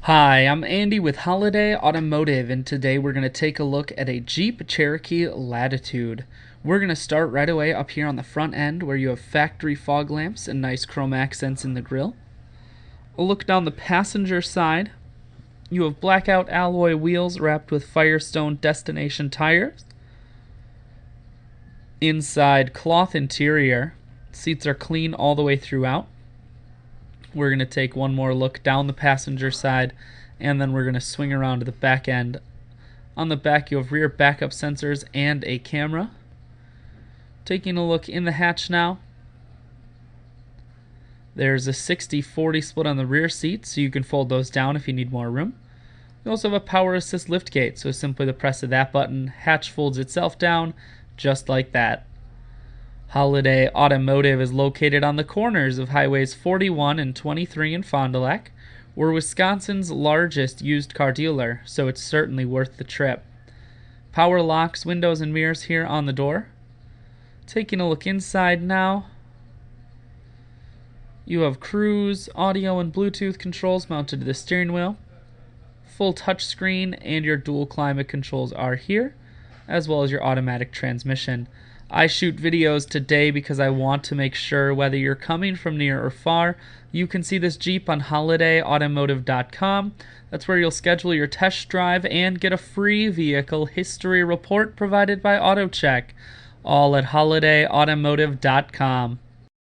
Hi, I'm Andy with Holiday Automotive, and today we're going to take a look at a Jeep Cherokee Latitude. We're going to start right away up here on the front end where you have factory fog lamps and nice chrome accents in the grille. A look down the passenger side. You have blackout alloy wheels wrapped with Firestone Destination tires. Inside, cloth interior. Seats are clean all the way throughout. We're going to take one more look down the passenger side, and then we're going to swing around to the back end. On the back, you have rear backup sensors and a camera. Taking a look in the hatch now. There's a 60-40 split on the rear seat, so you can fold those down if you need more room. You also have a power assist liftgate, so simply the press of that button, hatch folds itself down just like that. Holiday Automotive is located on the corners of Highways 41 and 23 in Fond du Lac. We're Wisconsin's largest used car dealer, so it's certainly worth the trip. Power locks, windows, and mirrors here on the door. Taking a look inside now. You have cruise, audio, and Bluetooth controls mounted to the steering wheel. Full touchscreen and your dual climate controls are here, as well as your automatic transmission. I shoot videos today because I want to make sure whether you're coming from near or far, you can see this Jeep on holidayautomotive.com. That's where you'll schedule your test drive and get a free vehicle history report provided by AutoCheck, all at holidayautomotive.com.